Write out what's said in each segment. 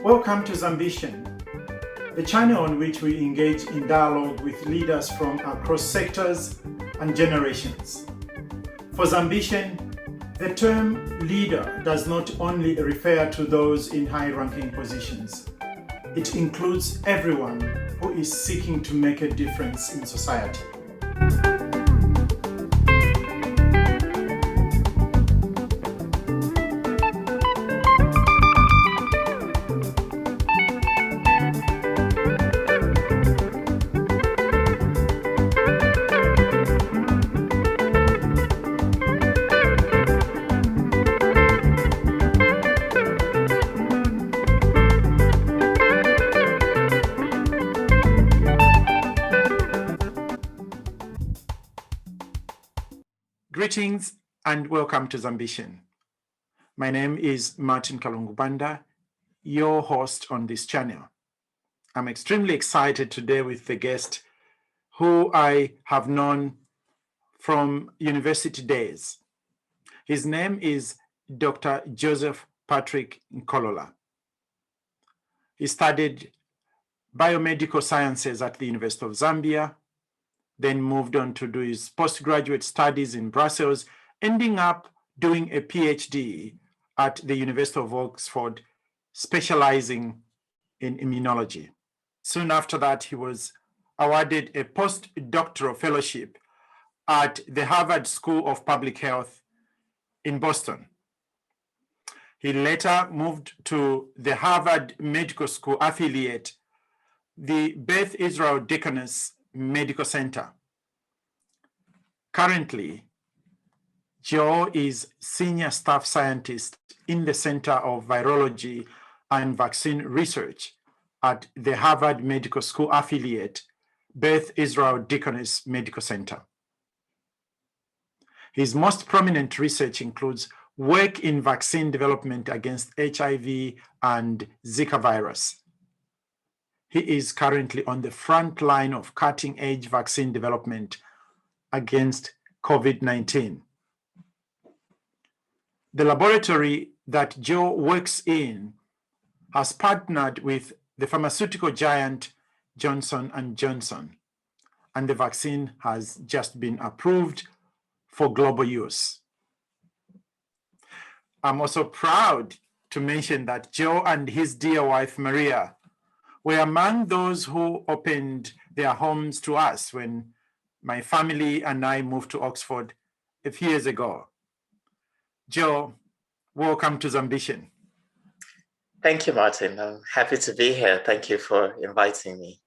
Welcome to ZAMBITION, the channel on which we engage in dialogue with leaders from across sectors and generations. For ZAMBITION, the term leader does not only refer to those in high-ranking positions. It includes everyone who is seeking to make a difference in society. Greetings and welcome to ZAMBITION. My name is Martin Kalungubanda, your host on this channel. I'm extremely excited today with the guest who I have known from university days. His name is Dr. Joseph Patrick Nkolola. He studied biomedical sciences at the University of Zambia, then moved on to do his postgraduate studies in Brussels, ending up doing a PhD at the University of Oxford, specializing in immunology. Soon after that, he was awarded a postdoctoral fellowship at the Harvard School of Public Health in Boston. He later moved to the Harvard Medical School affiliate, the Beth Israel Deaconess Medical Center. Currently, Joe is Senior Staff Scientist in the Center of Virology and Vaccine Research at the Harvard Medical School affiliate, Beth Israel Deaconess Medical Center. His most prominent research includes work in vaccine development against HIV and Zika virus. He is currently on the front line of cutting-edge vaccine development against COVID-19. The laboratory that Joe works in has partnered with the pharmaceutical giant Johnson & Johnson, and the vaccine has just been approved for global use. I'm also proud to mention that Joe and his dear wife, Maria, were among those who opened their homes to us when my family and I moved to Oxford a few years ago. Joe, welcome to ZAMBITION. Thank you, Martin. I'm happy to be here. Thank you for inviting me.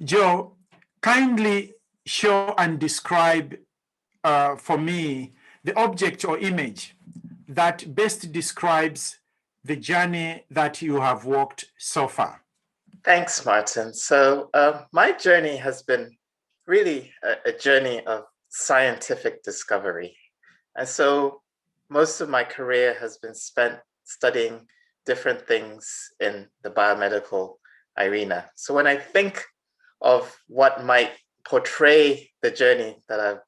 Joe, kindly show and describe for me the object or image that best describes the journey that you have walked so far. Thanks, Martin. So my journey has been really a journey of scientific discovery. And so most of my career has been spent studying different things in the biomedical arena. So when I think of what might portray the journey that I've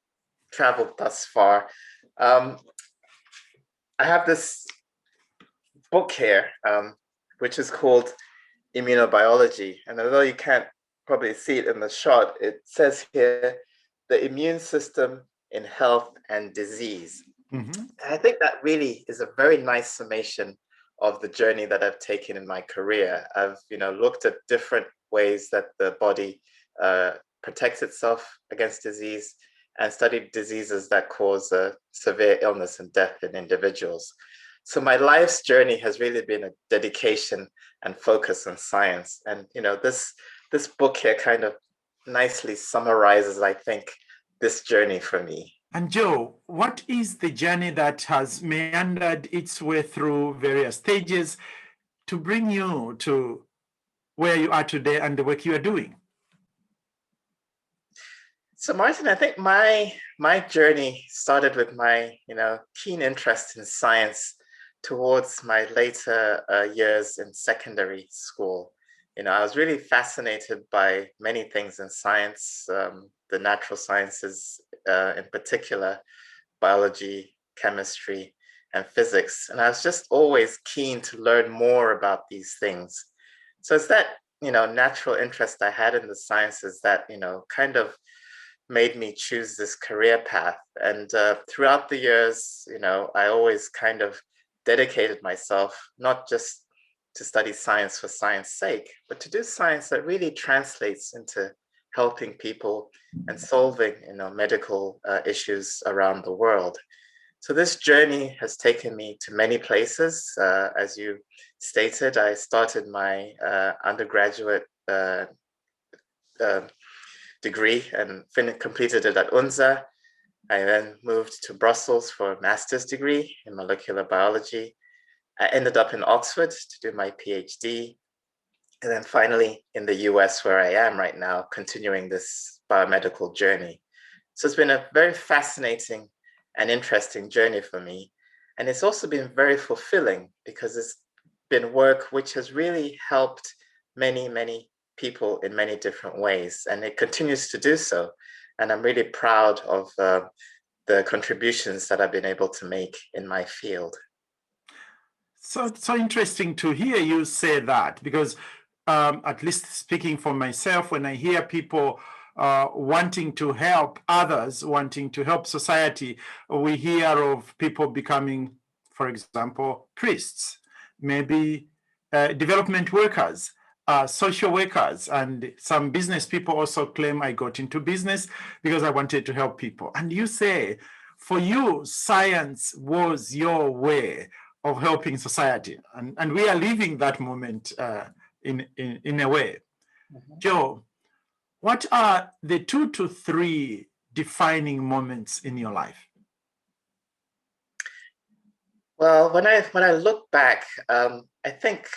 traveled thus far, I have this book here, which is called Immunobiology. And although you can't probably see it in the shot, it says here, the immune system in health and disease. Mm-hmm. And I think that really is a very nice summation of the journey that I've taken in my career. I've looked at different ways that the body protects itself against disease and studied diseases that cause severe illness and death in individuals. So my life's journey has really been a dedication and focus on science. And this book here kind of nicely summarizes, I think, this journey for me. And Joe, what is the journey that has meandered its way through various stages to bring you to where you are today and the work you are doing? So Martin, I think my journey started with my keen interest in science towards my later years in secondary school. I was really fascinated by many things in science, the natural sciences in particular, biology, chemistry, and physics. And I was just always keen to learn more about these things. So it's that, natural interest I had in the sciences that, kind of made me choose this career path. And throughout the years, I always kind of dedicated myself, not just to study science for science sake, but to do science that really translates into helping people and solving, medical issues around the world. So this journey has taken me to many places. As you stated, I started my undergraduate degree and completed it at UNZA. I then moved to Brussels for a master's degree in molecular biology. I ended up in Oxford to do my PhD. And then finally in the US, where I am right now, continuing this biomedical journey. So it's been a very fascinating and interesting journey for me. And it's also been very fulfilling because it's been work which has really helped many, many people in many different ways. And it continues to do so. And I'm really proud of the contributions that I've been able to make in my field. So it's so interesting to hear you say that, because at least speaking for myself, when I hear people wanting to help others, wanting to help society, we hear of people becoming, for example, priests, maybe development workers, social workers, and some business people also claim I got into business because I wanted to help people. And you say, for you, science was your way of helping society. And we are living that moment in a way. Mm-hmm. Joe, what are the 2 to 3 defining moments in your life? Well, when I look back, I think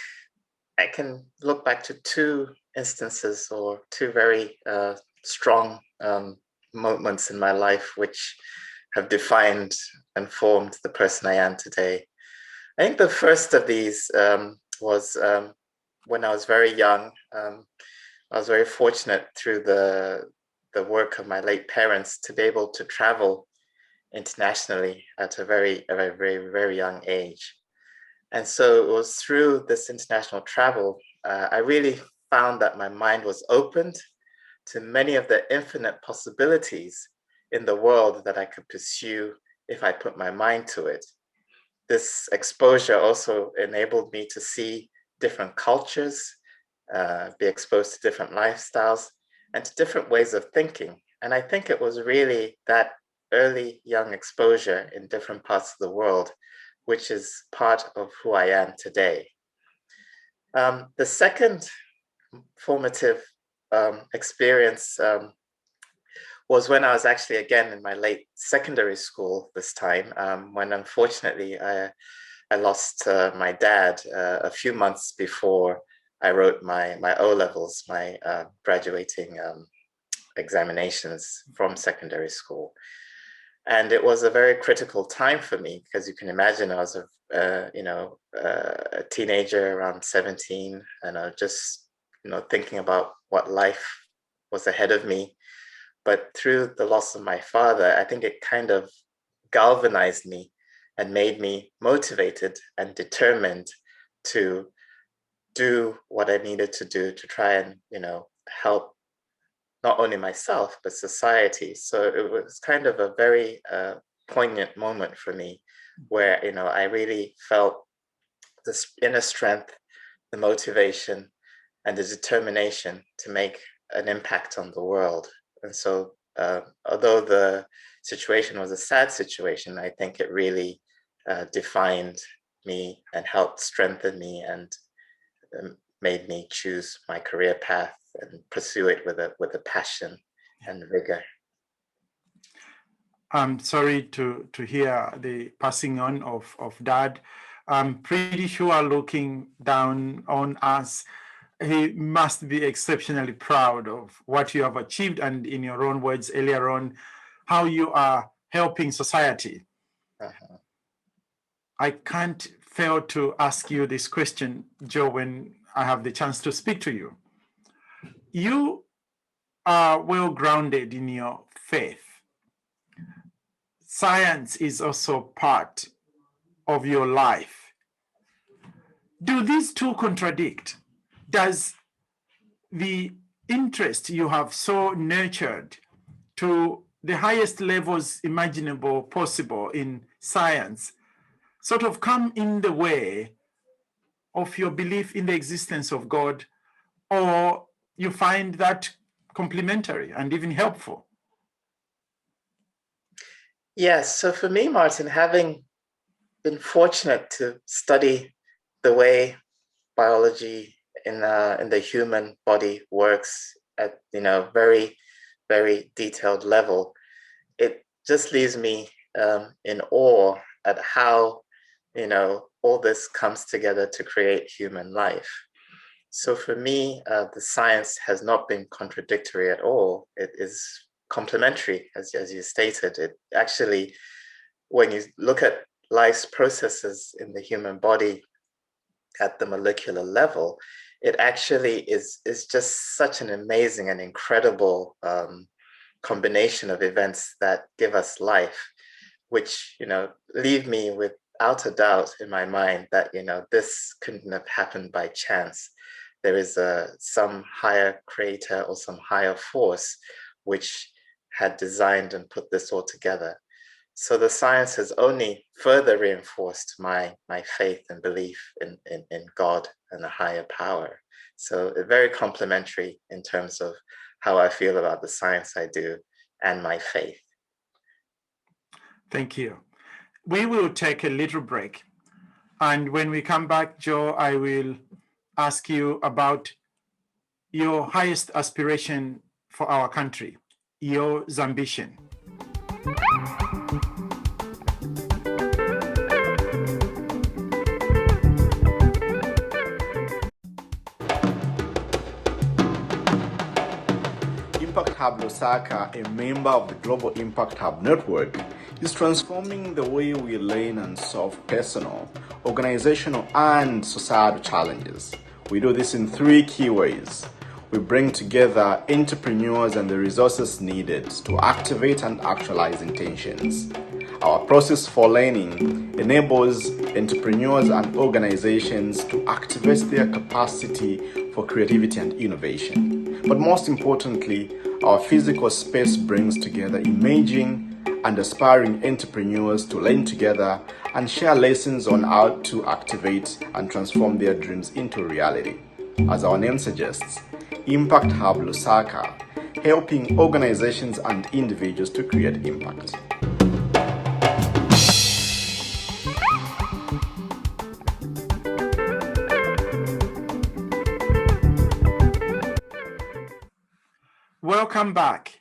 I can look back to 2 instances or 2 very strong moments in my life which have defined and formed the person I am today. I think the first of these was when I was very young. I was very fortunate through the work of my late parents to be able to travel internationally at a very, very young age. And so it was through this international travel, I really found that my mind was opened to many of the infinite possibilities in the world that I could pursue if I put my mind to it. This exposure also enabled me to see different cultures, be exposed to different lifestyles and to different ways of thinking. And I think it was really that early young exposure in different parts of the world which is part of who I am today. The second formative experience was when I was actually again in my late secondary school this time, when unfortunately I lost my dad a few months before I wrote my O-levels, my graduating examinations from secondary school. And it was a very critical time for me because you can imagine I was a teenager around 17, and I was just thinking about what life was ahead of me. But through the loss of my father, I think it kind of galvanized me and made me motivated and determined to do what I needed to do to try and help not only myself, but society. So it was kind of a very poignant moment for me where, I really felt this inner strength, the motivation, and the determination to make an impact on the world. And so although the situation was a sad situation, I think it really defined me and helped strengthen me and made me choose my career path and pursue it with a passion and vigor. I'm sorry to hear the passing on of Dad. I'm pretty sure looking down on us, he must be exceptionally proud of what you have achieved, and in your own words earlier on, how you are helping society. Uh-huh. I can't fail to ask you this question, Joe, when I have the chance to speak to you. You are well grounded in your faith. Science is also part of your life. Do these two contradict? Does the interest you have so nurtured to the highest levels imaginable possible in science sort of come in the way of your belief in the existence of God, or you find that complementary and even helpful? Yes, so for me, Martin, having been fortunate to study the way biology in the human body works at very, very detailed level, it just leaves me in awe at how all this comes together to create human life. So for me, the science has not been contradictory at all. It is complementary, as you stated. It actually, when you look at life's processes in the human body at the molecular level, it actually is just such an amazing and incredible combination of events that give us life, which leave me without a doubt in my mind that this couldn't have happened by chance. There is some higher creator or some higher force which had designed and put this all together. So the science has only further reinforced my faith and belief in God and a higher power. So very complementary in terms of how I feel about the science I do and my faith. Thank you. We will take a little break. And when we come back, Joe, I will ask you about your highest aspiration for our country, your ZAMBITION. Impact Hub Lusaka, a member of the Global Impact Hub Network, is transforming the way we learn and solve personal, organizational, and societal challenges. We do this in 3 key ways. We bring together entrepreneurs and the resources needed to activate and actualize intentions. Our process for learning enables entrepreneurs and organizations to activate their capacity for creativity and innovation. But most importantly, our physical space brings together emerging and aspiring entrepreneurs to learn together and share lessons on how to activate and transform their dreams into reality. As our name suggests, Impact Hub Lusaka, helping organizations and individuals to create impact. Welcome back.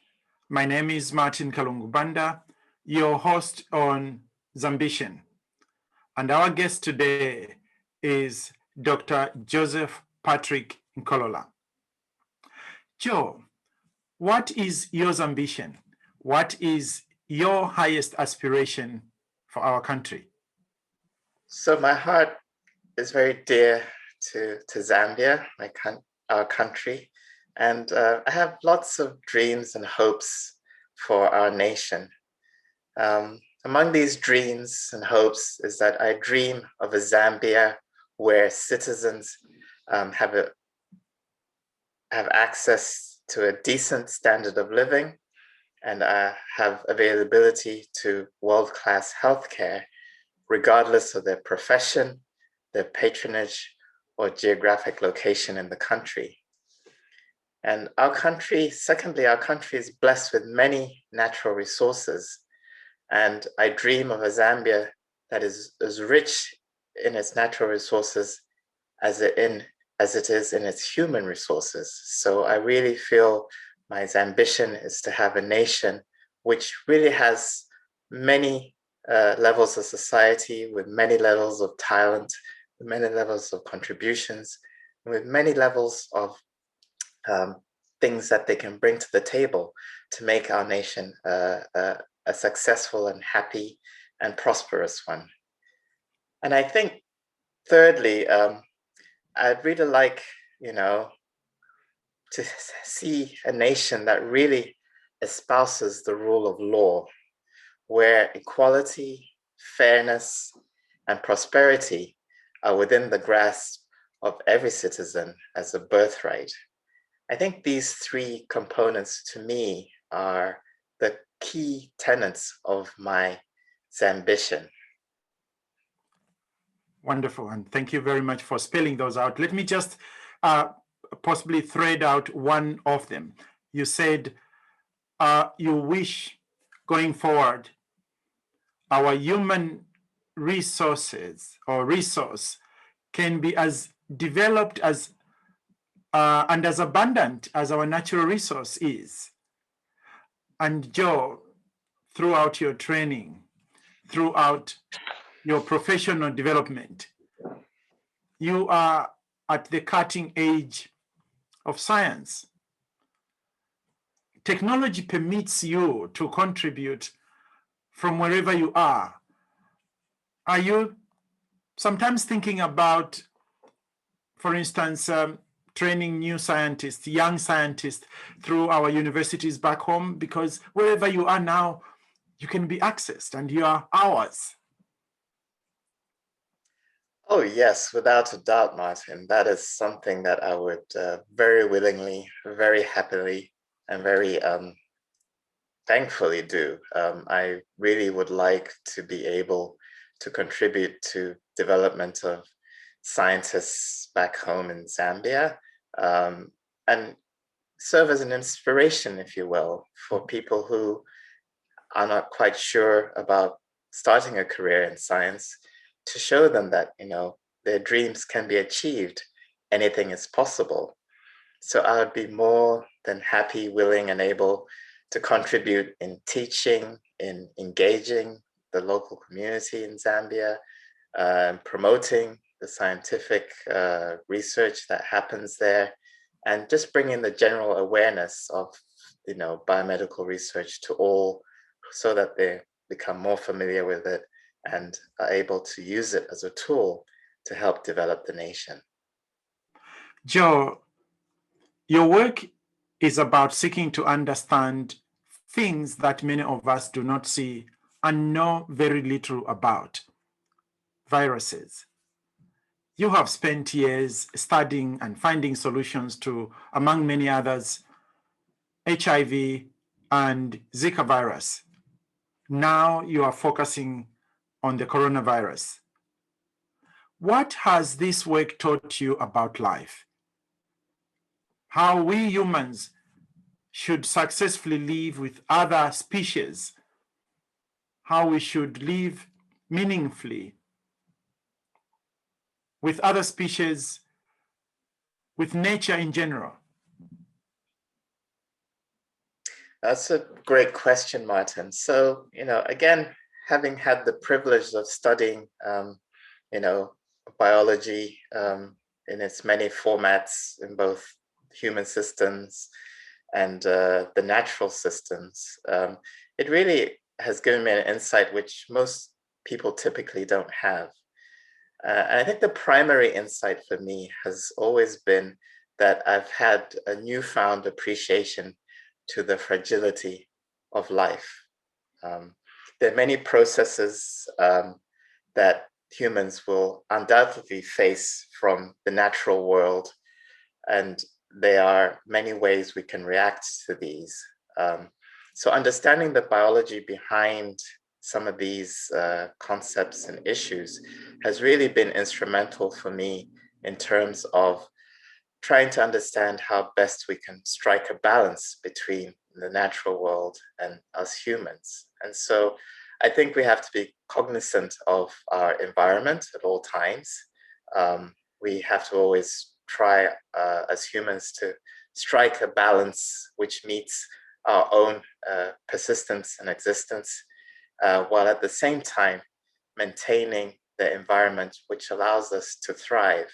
My name is Martin Kalungubanda, your host on ZAMBITION. And our guest today is Dr. Joseph Patrick Nkolola. Joe, what is your ZAMBITION? What is your highest aspiration for our country? So my heart is very dear to Zambia, our country. And I have lots of dreams and hopes for our nation. Among these dreams and hopes is that I dream of a Zambia where citizens have access to a decent standard of living and have availability to world-class healthcare, regardless of their profession, their patronage, or geographic location in the country. And our country is blessed with many natural resources. And I dream of a Zambia that is as rich in its natural resources as it is in its human resources. So I really feel my ambition is to have a nation which really has many levels of society, with many levels of talent, with many levels of contributions, with many levels of things that they can bring to the table to make our nation a successful and happy and prosperous one. And I think, thirdly, I'd really like, to see a nation that really espouses the rule of law, where equality, fairness, and prosperity are within the grasp of every citizen as a birthright. I think these three components to me are the key tenets of my ZAMBITION. Wonderful, and thank you very much for spelling those out. Let me just possibly thread out one of them. You said you wish going forward our human resources or resource can be as developed as and as abundant as our natural resource is. And Joe, throughout your training, throughout your professional development, you are at the cutting edge of science. Technology permits you to contribute from wherever you are. Are you sometimes thinking about, for instance, training new scientists, young scientists through our universities back home? Because wherever you are now, you can be accessed and you are ours. Oh, yes, without a doubt, Martin. That is something that I would very willingly, very happily, and very thankfully do. I really would like to be able to contribute to development of scientists back home in Zambia, and serve as an inspiration, if you will, for people who are not quite sure about starting a career in science, to show them that, you know, their dreams can be achieved. Anything is possible. So I would be more than happy, willing, and able to contribute in teaching, in engaging the local community in Zambia, promoting the scientific research that happens there, and just bringing the general awareness of, you know, biomedical research to all, so that they become more familiar with it and are able to use it as a tool to help develop the nation. Joe, your work is about seeking to understand things that many of us do not see and know very little about. Viruses. You have spent years studying and finding solutions to, among many others, HIV and Zika virus. Now you are focusing on the coronavirus. What has this work taught you about life? How we humans should successfully live with other species, how we should live meaningfully with other species, with nature in general? That's a great question, Martin. So, you know, again, having had the privilege of studying, you know, biology in its many formats in both human systems and the natural systems, it really has given me an insight which most people typically don't have. And I think the primary insight for me has always been that I've had a newfound appreciation to the fragility of life. There are many processes that humans will undoubtedly face from the natural world, and there are many ways we can react to these. So understanding the biology behind some of these concepts and issues has really been instrumental for me in terms of trying to understand how best we can strike a balance between the natural world and us humans. And so I think we have to be cognizant of our environment at all times. We have to always try as humans to strike a balance which meets our own persistence and existence, while at the same time maintaining the environment which allows us to thrive.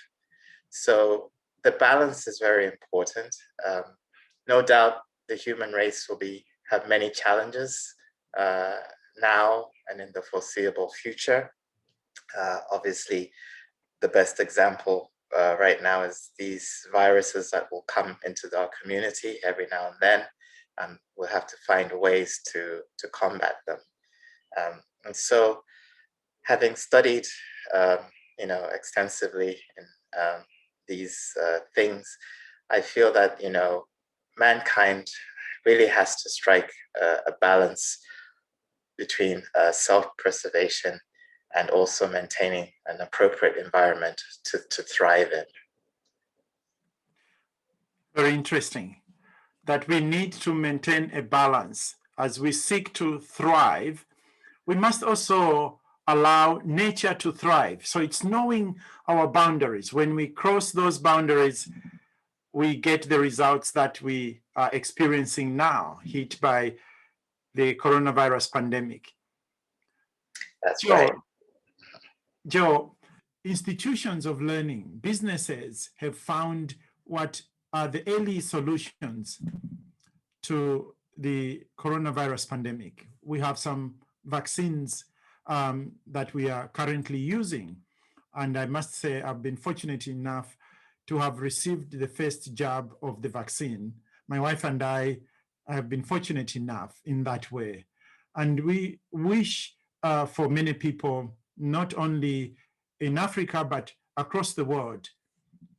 So the balance is very important. No doubt the human race will have many challenges now and in the foreseeable future. Obviously, the best example right now is these viruses that will come into our community every now and then, and we'll have to find ways to combat them. And so, having studied extensively in these things, I feel that, mankind really has to strike a balance between self-preservation and also maintaining an appropriate environment to thrive in. Very interesting. That we need to maintain a balance. As we seek to thrive, we must also allow nature to thrive. So it's knowing our boundaries. When we cross those boundaries, we get the results that we are experiencing now, hit by the coronavirus pandemic. That's right. Joe, institutions of learning, businesses have found what are the early solutions to the coronavirus pandemic. We have some vaccines that we are currently using. And I must say, I've been fortunate enough to have received the first jab of the vaccine. My wife and I have been fortunate enough in that way. And we wish for many people, not only in Africa, but across the world,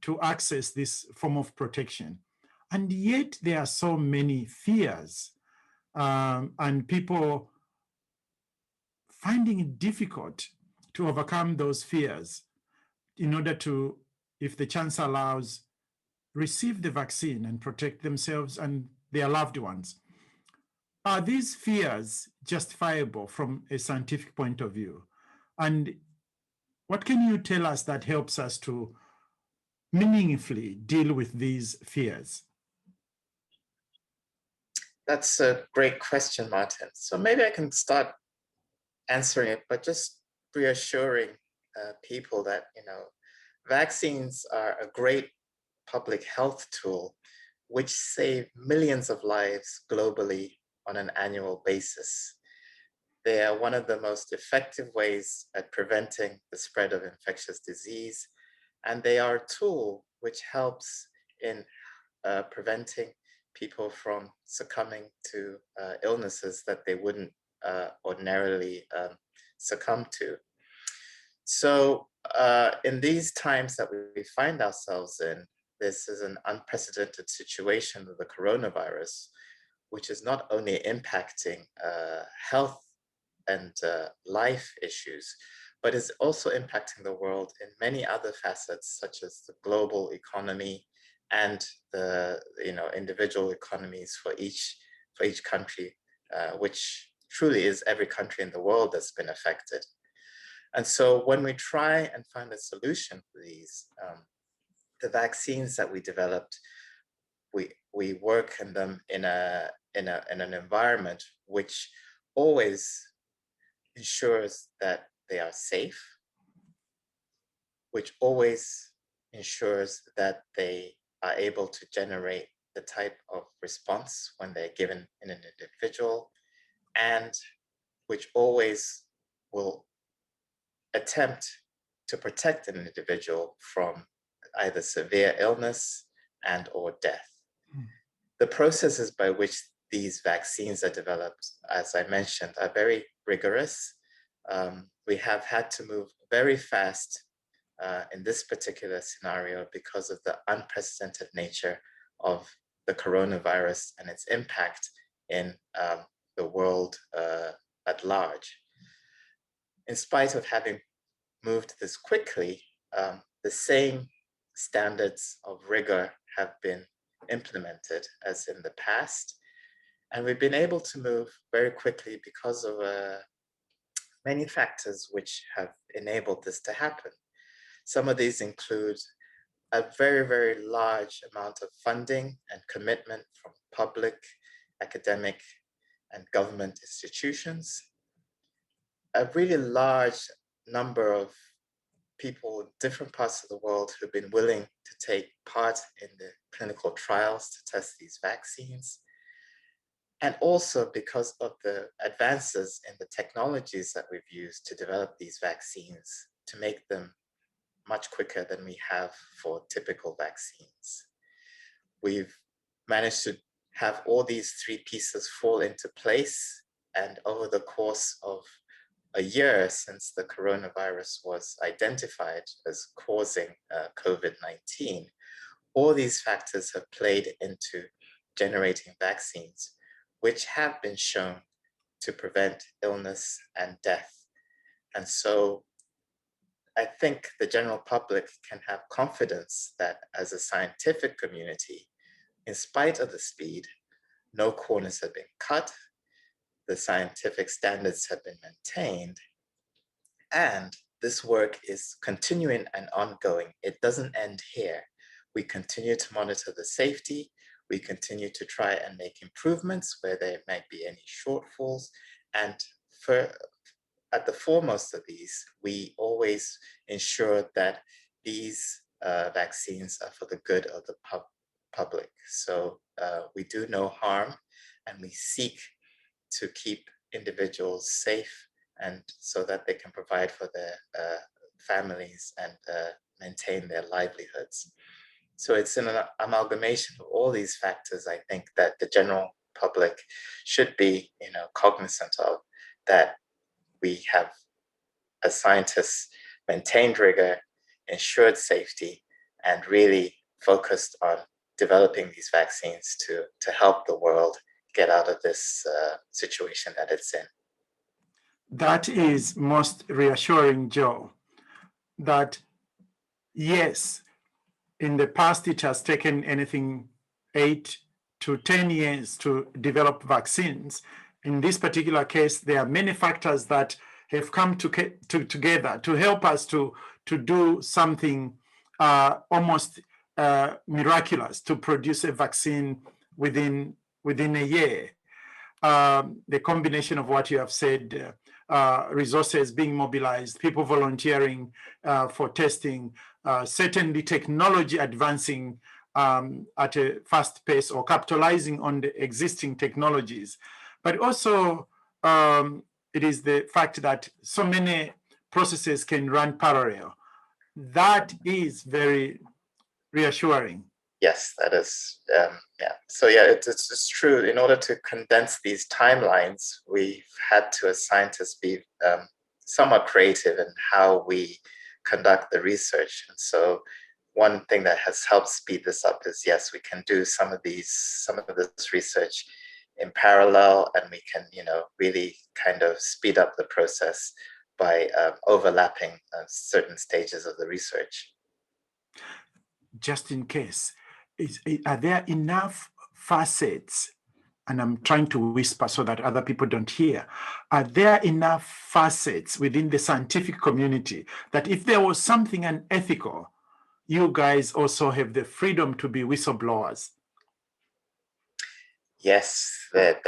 to access this form of protection. And yet there are so many fears and people finding it difficult to overcome those fears in order to, if the chance allows, receive the vaccine and protect themselves and their loved ones. Are these fears justifiable from a scientific point of view? And what can you tell us that helps us to meaningfully deal with these fears? That's a great question, Martin. So maybe I can start answering it, but just reassuring people that, vaccines are a great public health tool which save millions of lives globally on an annual basis. They are one of the most effective ways at preventing the spread of infectious disease, and they are a tool which helps in preventing people from succumbing to illnesses that they wouldn't ordinarily succumb to. So in these times that we find ourselves in, this is an unprecedented situation with the coronavirus, which is not only impacting health and life issues, but is also impacting the world in many other facets, such as the global economy and the individual economies for each country, which truly is every country in the world that's been affected. And so when we try and find a solution for these, the vaccines that we developed, we work in them in an environment which always ensures that they are safe, which always ensures that they are able to generate the type of response when they're given in an individual, and which always will attempt to protect an individual from either severe illness and or death. The processes by which these vaccines are developed, as I mentioned, are very rigorous. We have had to move very fast in this particular scenario because of the unprecedented nature of the coronavirus and its impact in the world at large. In spite of having moved this quickly, the same standards of rigor have been implemented as in the past. And we've been able to move very quickly because of many factors which have enabled this to happen. Some of these include a very, very large amount of funding and commitment from public, academic, and government institutions, a really large number of people in different parts of the world who've been willing to take part in the clinical trials to test these vaccines. And also because of the advances in the technologies that we've used to develop these vaccines to make them much quicker than we have for typical vaccines. We've managed to have all these three pieces fall into place, and over the course of a year since the coronavirus was identified as causing COVID-19, all these factors have played into generating vaccines, which have been shown to prevent illness and death. And so I think the general public can have confidence that as a scientific community, in spite of the speed, no corners have been cut, the scientific standards have been maintained, and this work is continuing and ongoing. It doesn't end here. We continue to monitor the safety. We continue to try and make improvements where there might be any shortfalls. And at the foremost of these, we always ensure that these vaccines are for the good of the public. So we do no harm, and we seek to keep individuals safe, and so that they can provide for their families and maintain their livelihoods. So it's an amalgamation of all these factors, I think, that the general public should be, cognizant of, that we have, as scientists, maintained rigor, ensured safety, and really focused on developing these vaccines to help the world get out of this situation that it's in. That is most reassuring, Joe, that yes, in the past it has taken anything 8 to 10 years to develop vaccines. In this particular case, there are many factors that have come together to help us to do something almost miraculous, to produce a vaccine within a year. The combination of what you have said, resources being mobilized, people volunteering for testing, certainly technology advancing at a fast pace or capitalizing on the existing technologies. But also, it is the fact that so many processes can run parallel. That is very reassuring. Yes, that is, yeah. So yeah, it's true. In order to condense these timelines, we've had to, as scientists, be somewhat creative in how we conduct the research. And so one thing that has helped speed this up is, yes, we can do some of this research in parallel, and we can, really kind of speed up the process by overlapping certain stages of the research. Just in case, are there enough facets, and I'm trying to whisper so that other people don't hear, are there enough facets within the scientific community that if there was something unethical, you guys also have the freedom to be whistleblowers? Yes, there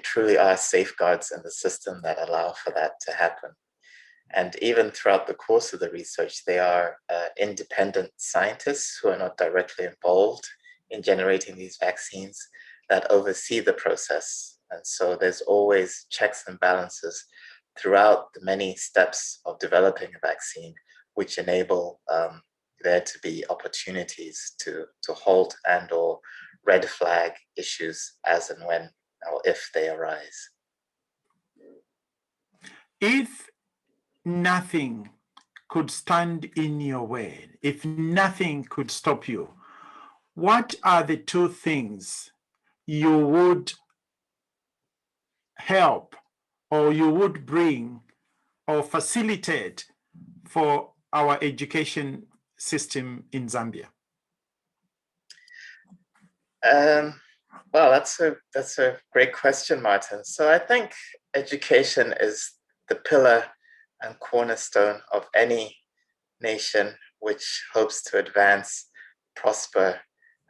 truly are safeguards in the system that allow for that to happen. And even throughout the course of the research, there are independent scientists who are not directly involved in generating these vaccines that oversee the process. And so there's always checks and balances throughout the many steps of developing a vaccine, which enable there to be opportunities to halt and or red flag issues as and when or if they arise. If nothing could stand in your way, if nothing could stop you, what are the 2 things you would help or you would bring or facilitate for our education system in Zambia? Well, that's a great question, Martin. So I think education is the pillar and cornerstone of any nation which hopes to advance, prosper,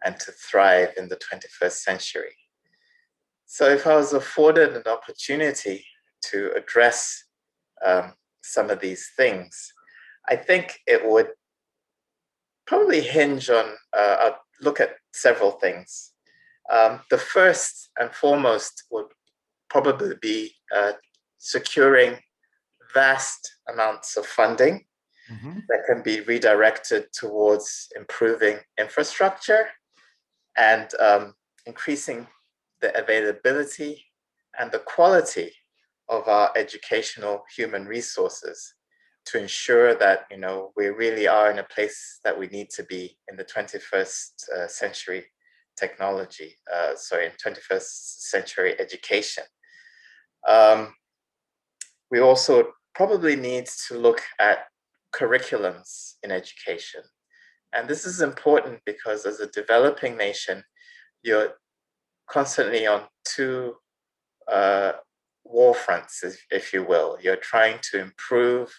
and to thrive in the 21st century. So if I was afforded an opportunity to address some of these things, I think it would probably hinge on, I'll look at several things. The first and foremost would probably be securing vast amounts of funding that can be redirected towards improving infrastructure and increasing the availability and the quality of our educational human resources to ensure that, we really are in a place that we need to be in the 21st century technology, in 21st century education. We also probably need to look at curriculums in education. And this is important because as a developing nation, you're constantly on two war fronts, if you will. You're trying to improve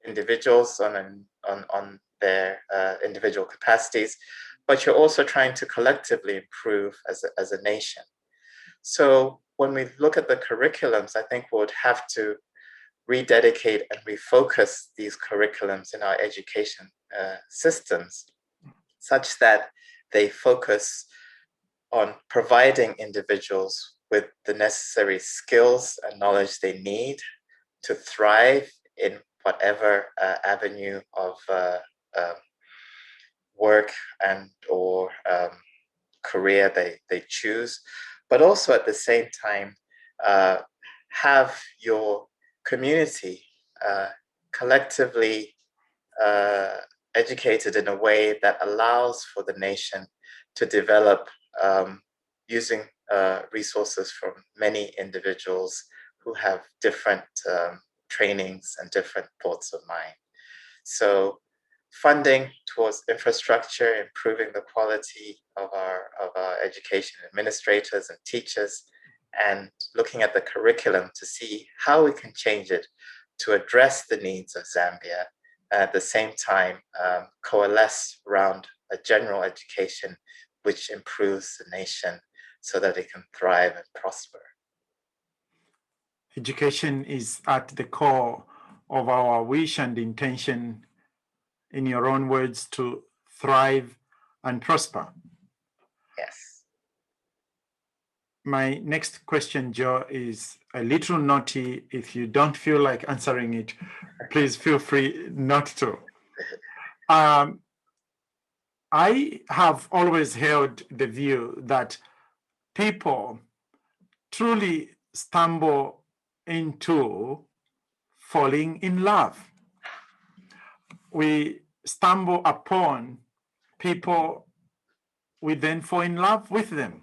individuals on their individual capacities, but you're also trying to collectively improve as a nation. So when we look at the curriculums, I think we would have to rededicate and refocus these curriculums in our education systems such that they focus on providing individuals with the necessary skills and knowledge they need to thrive in whatever avenue of work and or career they choose, but also at the same time have your community collectively educated in a way that allows for the nation to develop using resources from many individuals who have different trainings and different thoughts of mind. So funding towards infrastructure, improving the quality of our education administrators and teachers, and looking at the curriculum to see how we can change it to address the needs of Zambia, at the same time coalesce around a general education which improves the nation so that it can thrive and prosper. Education is at the core of our wish and intention, in your own words, to thrive and prosper. Yes. My next question, Joe, is a little naughty. If you don't feel like answering it, please feel free not to. I have always held the view that people truly stumble into falling in love. We stumble upon people, we then fall in love with them.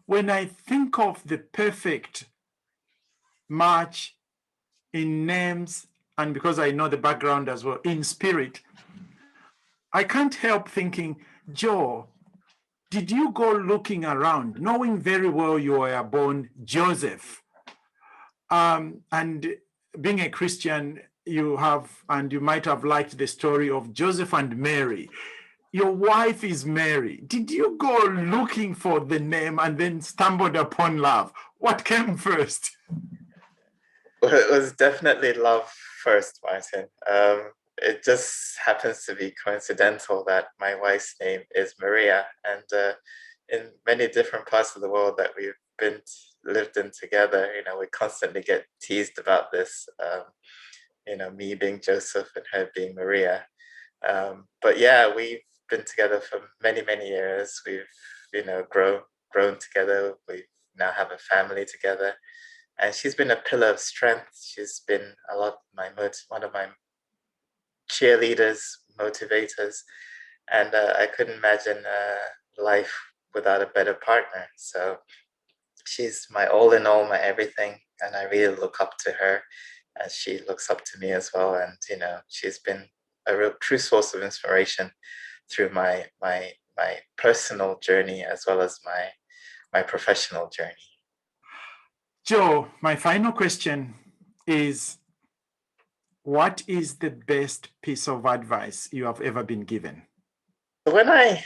When I think of the perfect match in names, and because I know the background as well, in spirit, I can't help thinking, Joe, did you go looking around, knowing very well you were born Joseph? And being a Christian, you might have liked the story of Joseph and Mary. Your wife is Mary. Did you go looking for the name and then stumbled upon love? What came first? Well, it was definitely love first, Martin. It just happens to be coincidental that my wife's name is Maria, and in many different parts of the world that we've lived in together, we constantly get teased about this. Me being Joseph and her being Maria. But yeah, we've been together for many, many years. We've, grown together. We now have a family together. And she's been a pillar of strength. She's been one of my cheerleaders, motivators. And I couldn't imagine life without a better partner. So she's my all in all, my everything. And I really look up to her, and she looks up to me as well. And, she's been a real true source of inspiration through my personal journey as well as my professional journey. Joe, my final question is, what is the best piece of advice you have ever been given? When I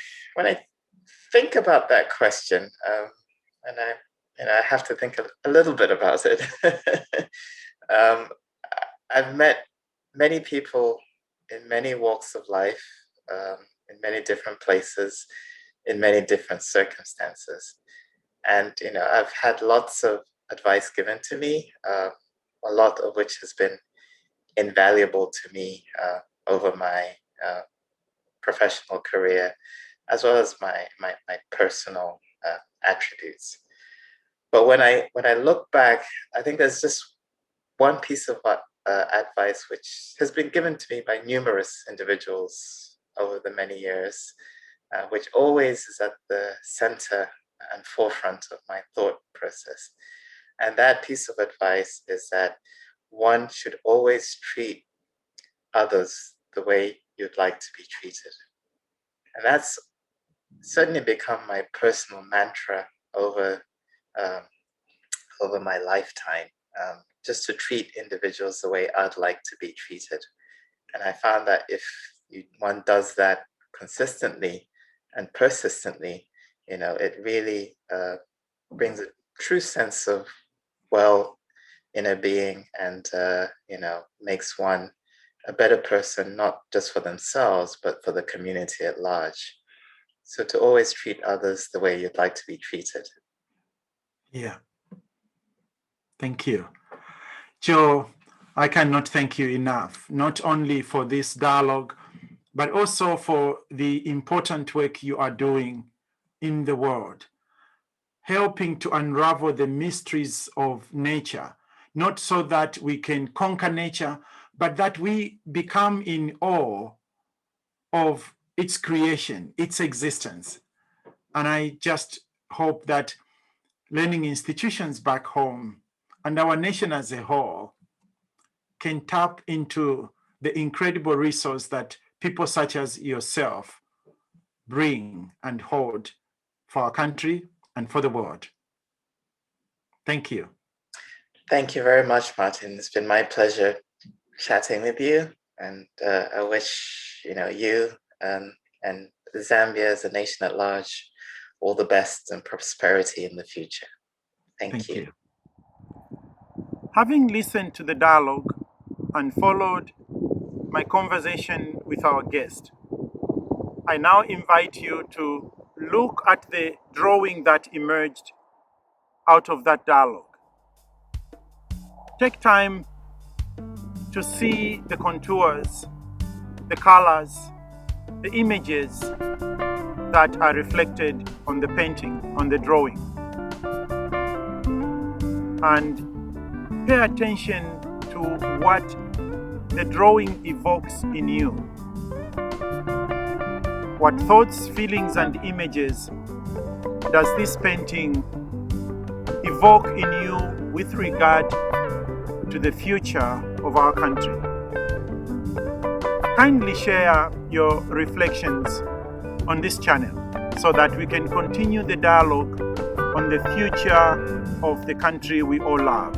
think about that question, and I have to think a little bit about it, I've met many people in many walks of life, in many different places, in many different circumstances. And, I've had lots of advice given to me, a lot of which has been invaluable to me over my professional career, as well as my personal attributes. But when I look back, I think there's just one piece of advice which has been given to me by numerous individuals over the many years, which always is at the center and forefront of my thought process. And that piece of advice is that one should always treat others the way you'd like to be treated. And that's certainly become my personal mantra over my lifetime, just to treat individuals the way I'd like to be treated. And I found that if one does that consistently and persistently, it really brings a true sense of inner being, and makes one a better person, not just for themselves, but for the community at large. So to always treat others the way you'd like to be treated. Yeah. Thank you. Joe, I cannot thank you enough, not only for this dialogue, but also for the important work you are doing in the world, helping to unravel the mysteries of nature, not so that we can conquer nature, but that we become in awe of its creation, its existence. And I just hope that learning institutions back home and our nation as a whole can tap into the incredible resource that people such as yourself bring and hold for our country and for the world. Thank you. Thank you very much, Martin. It's been my pleasure chatting with you, and I wish you and Zambia as a nation at large all the best and prosperity in the future. Thank you. Having listened to the dialogue and followed my conversation with our guest, I now invite you to look at the drawing that emerged out of that dialogue. Take time to see the contours, the colors, the images that are reflected on the painting, on the drawing. And pay attention to what the drawing evokes in you. What thoughts, feelings, and images does this painting evoke in you with regard to the future of our country? Kindly share your reflections on this channel so that we can continue the dialogue on the future of the country we all love.